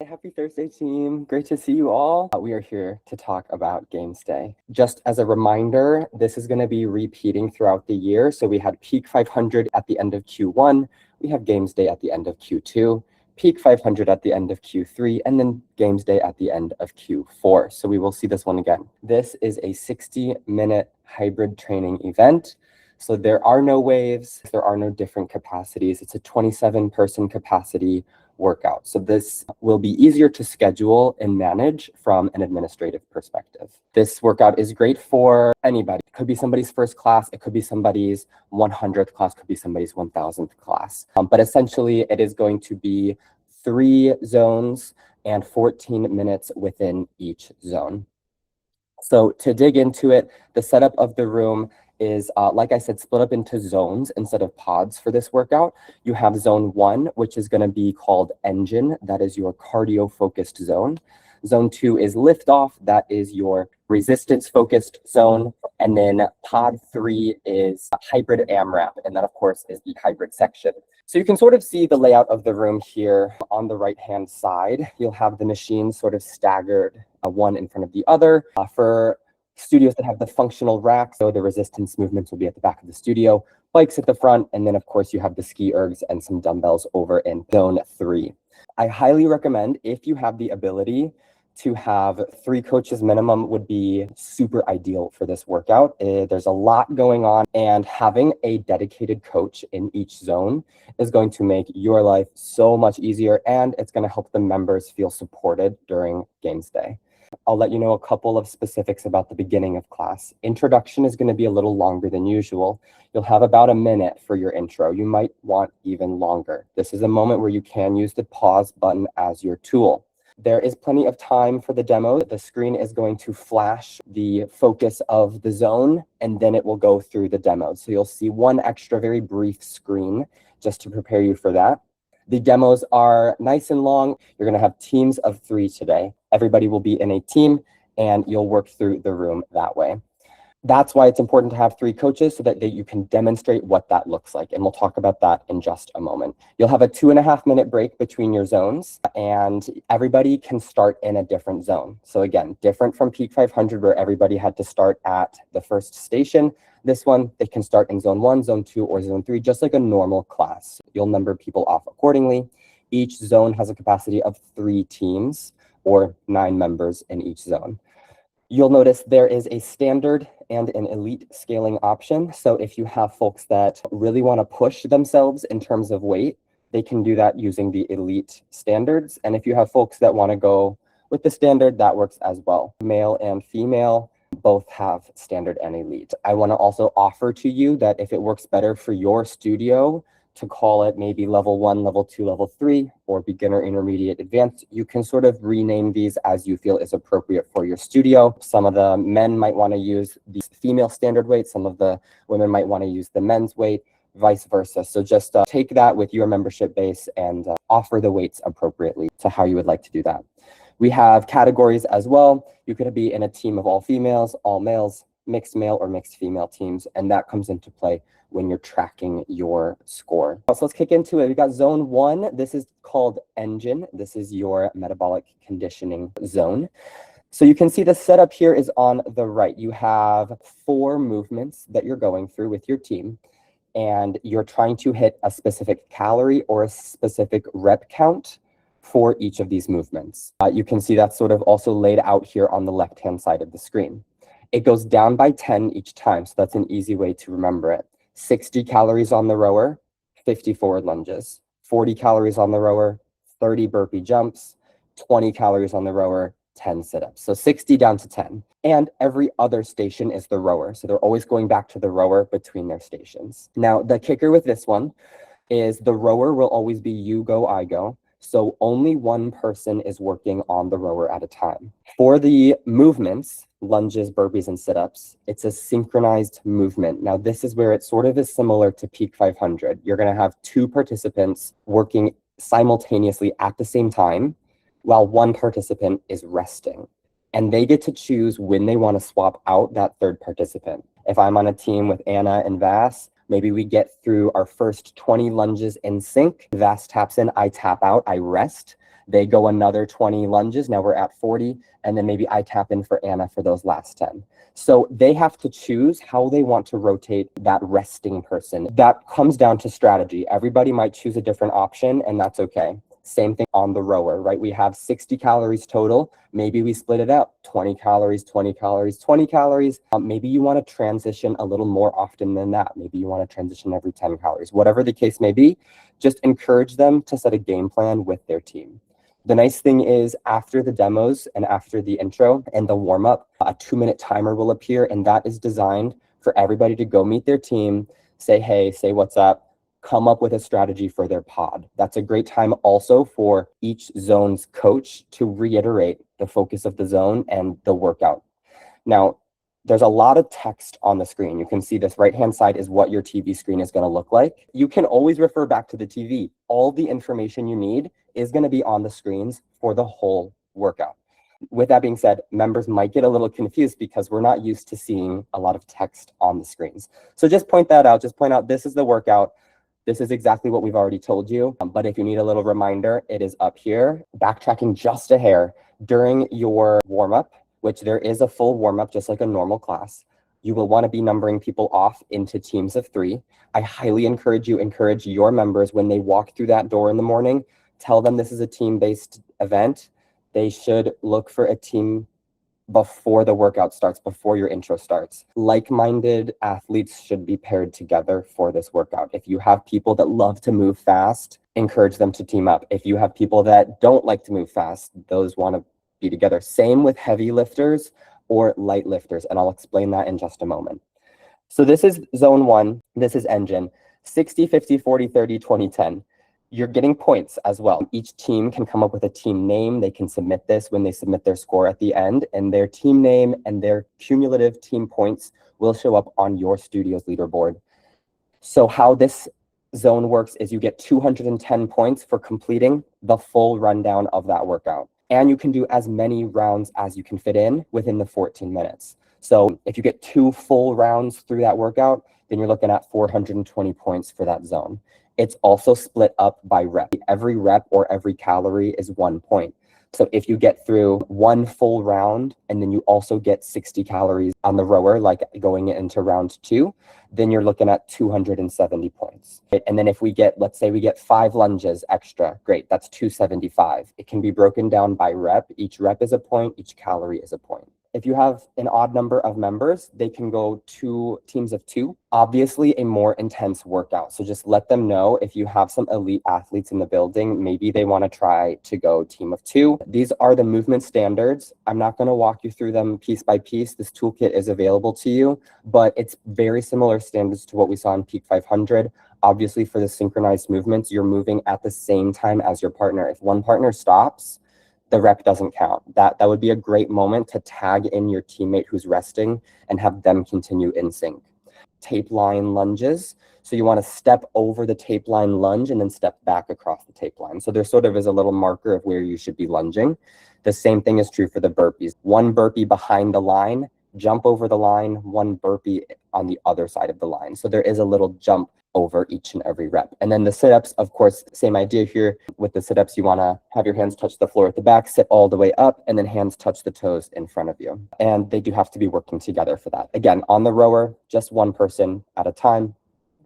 Happy Thursday, team. Great to see you all. We are here to talk about Games Day. Just as a reminder, this is going to be repeating throughout the year. So we had Peak 500 at the end of Q1. We have Games Day at the end of Q2, Peak 500 at the end of Q3, and then Games Day at the end of Q4. So we will see this one again. This is a 60-minute hybrid training event. So there are no waves, there are no different capacities. It's a 27-person capacity workout. So this will be easier to schedule and manage from an administrative perspective. This workout is great for anybody. It could be somebody's first class, it could be somebody's 100th class, could be somebody's 1000th class. But essentially it is going to be 3 zones and 14 minutes within each zone. So to dig into it, the setup of the room is, like I said, split up into zones instead of pods for this workout. You have zone 1, which is going to be called engine. That is your cardio-focused zone. Zone 2 is liftoff. That is your resistance-focused zone. And then pod 3 is hybrid AMRAP. And that, of course, is the hybrid section. So you can sort of see the layout of the room here on the right-hand side. You'll have the machines sort of staggered, one in front of the other. For studios that have the functional rack, so the resistance movements will be at the back of the studio, bikes at the front, and then of course you have the ski ergs and some dumbbells over in zone 3. I highly recommend, if you have the ability to have 3 coaches minimum, would be super ideal for this workout. There's a lot going on, and having a dedicated coach in each zone is going to make your life so much easier, and it's going to help the members feel supported during Games Day. I'll let you know a couple of specifics about the beginning of class. Introduction is going to be a little longer than usual. You'll have about a minute for your intro. You might want even longer. This is a moment where you can use the pause button as your tool. There is plenty of time for the demo. The screen is going to flash the focus of the zone, and then it will go through the demo. So you'll see one extra very brief screen just to prepare you for that. The demos are nice and long. You're going to have teams of 3 today. Everybody will be in a team, and you'll work through the room that way. That's why it's important to have 3 coaches, so that you can demonstrate what that looks like. And we'll talk about that in just a moment. You'll have a 2.5-minute break between your zones, and everybody can start in a different zone. So again, different from Peak 500, where everybody had to start at the first station. This one, they can start in zone 1, zone 2, or zone 3, just like a normal class. You'll number people off accordingly. Each zone has a capacity of 3 teams, or 9 members in each zone. You'll notice there is a standard and an elite scaling option. So if you have folks that really want to push themselves in terms of weight, they can do that using the elite standards. And if you have folks that want to go with the standard, that works as well. Male and female both have standard and elite. I want to also offer to you that if it works better for your studio to call it maybe level 1, level 2, level 3, or beginner, intermediate, advanced, you can sort of rename these as you feel is appropriate for your studio. Some of the men might want to use the female standard weight. Some of the women might want to use the men's weight, vice versa. So just take that with your membership base and offer the weights appropriately to how you would like to do that. We have categories as well. You could be in a team of all females, all males, mixed male or mixed female teams, and that comes into play when you're tracking your score. So let's kick into it. We got zone 1. This is called engine. This is your metabolic conditioning zone. So you can see the setup here is on the right. You have 4 movements that you're going through with your team, and you're trying to hit a specific calorie or a specific rep count for each of these movements. You can see that's sort of also laid out here on the left-hand side of the screen. It goes down by 10 each time, so that's an easy way to remember it. 60 calories on the rower, 50 forward lunges. 40 calories on the rower, 30 burpee jumps. 20 calories on the rower, 10 sit-ups. So 60 down to 10. And every other station is the rower. So they're always going back to the rower between their stations. Now, the kicker with this one is the rower will always be you go, I go. So only one person is working on the rower at a time. For the movements, lunges, burpees, and sit-ups, it's a synchronized movement. Now, this is where it sort of is similar to Peak 500. You're going to have 2 participants working simultaneously at the same time, while one participant is resting. And they get to choose when they want to swap out that third participant. If I'm on a team with Anna and Vass, maybe we get through our first 20 lunges in sync. Vass taps in, I tap out, I rest. They go another 20 lunges. Now we're at 40. And then maybe I tap in for Anna for those last 10. So they have to choose how they want to rotate that resting person. That comes down to strategy. Everybody might choose a different option, and that's okay. Same thing on the rower, right? We have 60 calories total. Maybe we split it up, 20 calories, 20 calories, 20 calories. Maybe you want to transition a little more often than that. Maybe you want to transition every 10 calories. Whatever the case may be, just encourage them to set a game plan with their team. The nice thing is after the demos and after the intro and the warm-up, a 2-minute timer will appear, and that is designed for everybody to go meet their team, say hey, say what's up, come up with a strategy for their pod. That's a great time also for each zone's coach to reiterate the focus of the zone and the workout. Now, there's a lot of text on the screen. You can see this right-hand side is what your TV screen is going to look like. You can always refer back to the TV. All the information you need is going to be on the screens for the whole workout. With that being said, members might get a little confused because we're not used to seeing a lot of text on the screens. So just point that out. Just point out this is the workout. This is exactly what we've already told you. But if you need a little reminder, it is up here. Backtracking just a hair during your warm-up, which there is a full warm-up, just like a normal class. You will want to be numbering people off into teams of 3. I highly encourage your members when they walk through that door in the morning, tell them this is a team-based event. They should look for a team before the workout starts, before your intro starts. Like-minded athletes should be paired together for this workout. If you have people that love to move fast, encourage them to team up. If you have people that don't like to move fast, those want to be together. Same with heavy lifters or light lifters, and I'll explain that in just a moment. So this is zone 1, this is engine, 60, 50, 40, 30, 20, 10. You're getting points as well. Each team can come up with a team name. They can submit this when they submit their score at the end, and their team name and their cumulative team points will show up on your studio's leaderboard. So how this zone works is you get 210 points for completing the full rundown of that workout. And you can do as many rounds as you can fit in within the 14 minutes. So if you get 2 full rounds through that workout, then you're looking at 420 points for that zone. It's also split up by rep. Every rep or every calorie is 1 point. So if you get through 1 full round and then you also get 60 calories on the rower, like going into round 2, then you're looking at 270 points. And then if we get, let's say we get 5 lunges extra, great, that's 275. It can be broken down by rep. Each rep is a point, each calorie is a point. If you have an odd number of members, they can go 2 teams of 2. Obviously, a more intense workout. So just let them know if you have some elite athletes in the building, maybe they want to try to go team of 2. These are the movement standards. I'm not going to walk you through them piece by piece. This toolkit is available to you, but it's very similar standards to what we saw in Peak 500. Obviously, for the synchronized movements, you're moving at the same time as your partner. If one partner stops, the rep doesn't count. That would be a great moment to tag in your teammate who's resting and have them continue in sync. Tape line lunges. So you want to step over the tape line lunge and then step back across the tape line. So there sort of is a little marker of where you should be lunging. The same thing is true for the burpees. 1 burpee behind the line, jump over the line, 1 burpee on the other side of the line. So there is a little jump over each and every rep. And then the sit-ups, of course, same idea here. With the sit-ups, you want to have your hands touch the floor at the back, sit all the way up, and then hands touch the toes in front of you. And they do have to be working together for that. Again, on the rower, just 1 person at a time,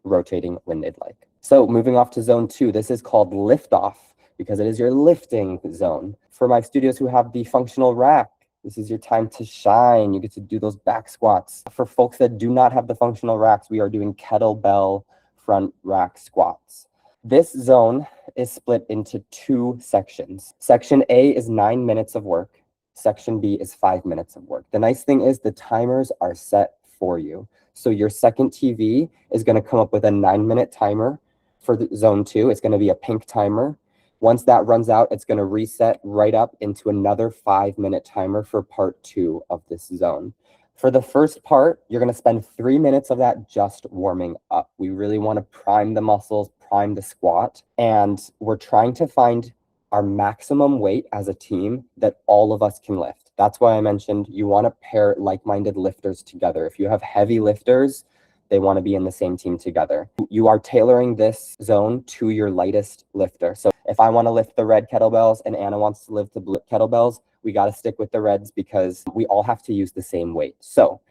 rotating when they'd like. So moving off to zone 2, this is called lift off because it is your lifting zone. For my studios who have the functional rack, this is your time to shine. You get to do those back squats. For folks that do not have the functional racks, we are doing kettlebell front rack squats. This zone is split into 2 sections. Section A is 9 minutes of work. Section B is 5 minutes of work. The nice thing is the timers are set for you. So your second TV is going to come up with a 9-minute timer for the zone 2. It's going to be a pink timer. Once that runs out, it's going to reset right up into another 5-minute timer for part 2 of this zone. For the first part, you're going to spend 3 minutes of that just warming up. We really want to prime the muscles, prime the squat, and we're trying to find our maximum weight as a team that all of us can lift. That's why I mentioned you want to pair like-minded lifters together. If you have heavy lifters, they want to be in the same team together. You are tailoring this zone to your lightest lifter. So if I want to lift the red kettlebells and Anna wants to lift the blue kettlebells, we got to stick with the reds because we all have to use the same weight. So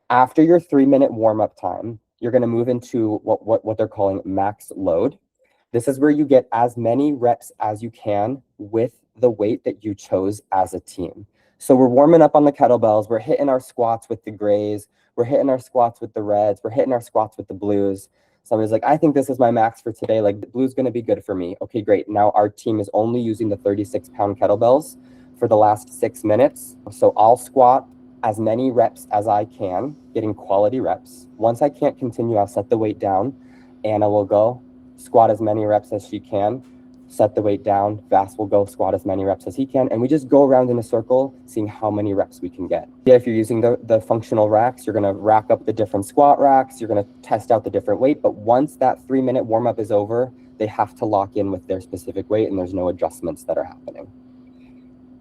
after your 3-minute warm-up time, you're going to move into what they're calling max load. This is where you get as many reps as you can with the weight that you chose as a team. So we're warming up on the kettlebells. We're hitting our squats with the grays. We're hitting our squats with the reds. We're hitting our squats with the blues. Somebody's like, I think this is my max for today. Like, the blue's going to be good for me. Okay, great. Now our team is only using the 36-pound kettlebells for the last 6 minutes. So I'll squat as many reps as I can, getting quality reps. Once I can't continue, I'll set the weight down. Anna will go squat as many reps as she can, set the weight down. Vass will go squat as many reps as he can. And we just go around in a circle, seeing how many reps we can get. Yeah, if you're using the functional racks, you're gonna rack up the different squat racks. You're gonna test out the different weight. But once that 3-minute warm-up is over, they have to lock in with their specific weight and there's no adjustments that are happening.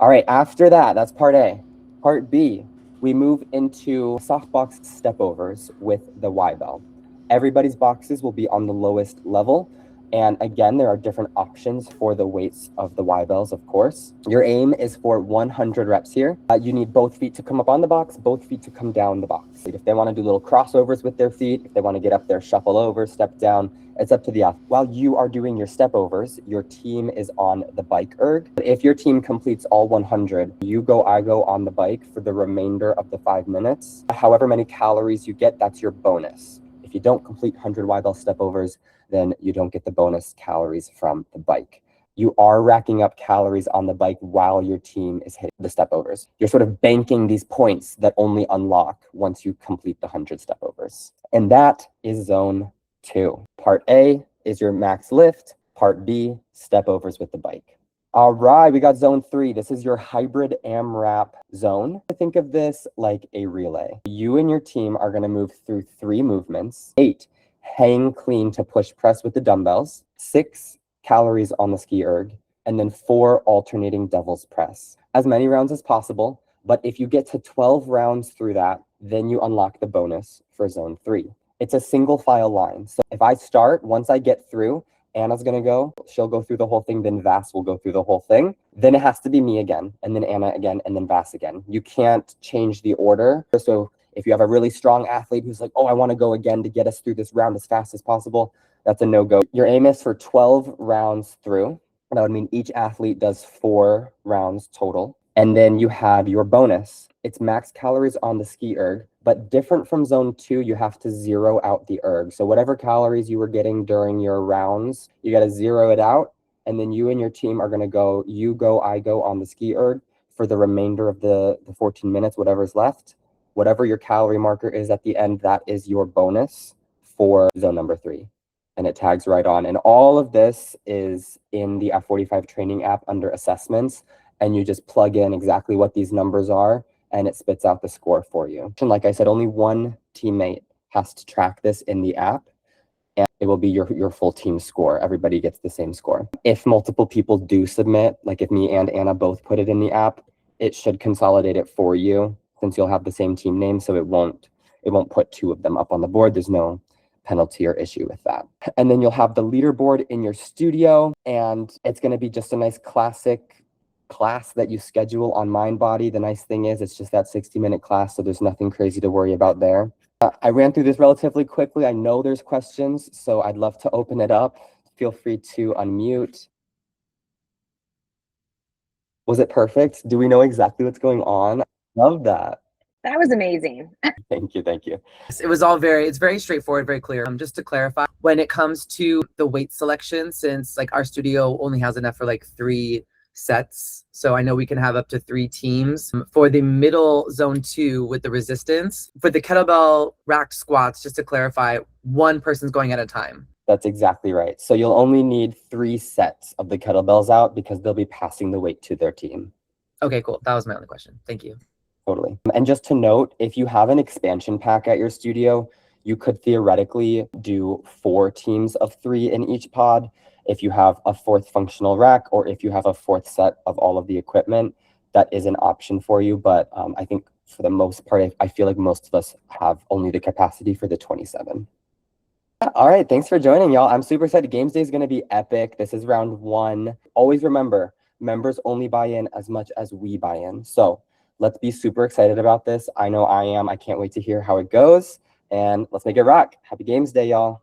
All right, after that, that's part A. Part B, we move into softbox step overs with the Y-bell. Everybody's boxes will be on the lowest level. And again, there are different options for the weights of the Y-bells, of course. Your aim is for 100 reps here. You need both feet to come up on the box, both feet to come down the box. If they want to do little crossovers with their feet, if they want to get up there, shuffle over, step down, it's up to the athlete. While you are doing your step overs, your team is on the bike erg. If your team completes all 100, you go, I go on the bike for the remainder of the 5 minutes. However many calories you get, that's your bonus. If you don't complete 100 Y-bell step overs, then you don't get the bonus calories from the bike. You are racking up calories on the bike while your team is hitting the step overs. You're sort of banking these points that only unlock once you complete the 100 step overs. And that is zone 2. Part A is your max lift. Part B, step overs with the bike. All right, we got zone 3. This is your hybrid AMRAP zone. Think of this like a relay. You and your team are going to move through 3 movements. 8, hang clean to push press with the dumbbells. 6, calories on the ski erg. And then 4, alternating devil's press. As many rounds as possible, but if you get to 12 rounds through that, then you unlock the bonus for zone 3. It's a single file line. So if I start, once I get through, Anna's going to go, she'll go through the whole thing, then Vass will go through the whole thing. Then it has to be me again, and then Anna again, and then Vass again. You can't change the order. So if you have a really strong athlete who's like, oh, I want to go again to get us through this round as fast as possible, that's a no-go. Your aim is for 12 rounds through. That would mean each athlete does 4 rounds total. And then you have your bonus. It's max calories on the ski erg, but different from zone 2, you have to zero out the erg. So whatever calories you were getting during your rounds, you got to zero it out. And then you and your team are going to go, you go, I go on the ski erg for the remainder of the 14 minutes, whatever's left. Whatever your calorie marker is at the end, that is your bonus for zone number 3. And it tags right on. And all of this is in the F45 training app under assessments. And you just plug in exactly what these numbers are, and it spits out the score for you. And like I said, only one teammate has to track this in the app, and it will be your full team score. Everybody gets the same score. If multiple people do submit, like if me and Anna both put it in the app, it should consolidate it for you since you'll have the same team name, so it won't put 2 of them up on the board. There's no penalty or issue with that. And then you'll have the leaderboard in your studio, and it's going to be just a nice classic class that you schedule on MindBody. The nice thing is it's just that 60-minute class, so there's nothing crazy to worry about there. I ran through this relatively quickly. I know there's questions, so I'd love to open it up. Feel free to unmute. Was it perfect? Do we know exactly what's going on? Love that. That was amazing. Thank you. It was all it's very straightforward, very clear. Just to clarify, when it comes to the weight selection, since like our studio only has enough for like 3 sets, so I know we can have up to 3 teams. For the middle zone 2 with the resistance, for the kettlebell rack squats, just to clarify, 1 person's going at a time. That's exactly right. So you'll only need 3 sets of the kettlebells out because they'll be passing the weight to their team. Okay, cool. That was my only question. Thank you. Totally. And just to note, if you have an expansion pack at your studio, you could theoretically do 4 teams of 3 in each pod. If you have a 4th functional rack, or if you have a 4th set of all of the equipment, that is an option for you. But I think for the most part, I feel like most of us have only the capacity for the 27. All right, thanks for joining, y'all. I'm super excited. Games Day is going to be epic. This is round 1. Always remember, members only buy in as much as we buy in. So let's be super excited about this. I know I am. I can't wait to hear how it goes. And let's make it rock. Happy Games Day, y'all.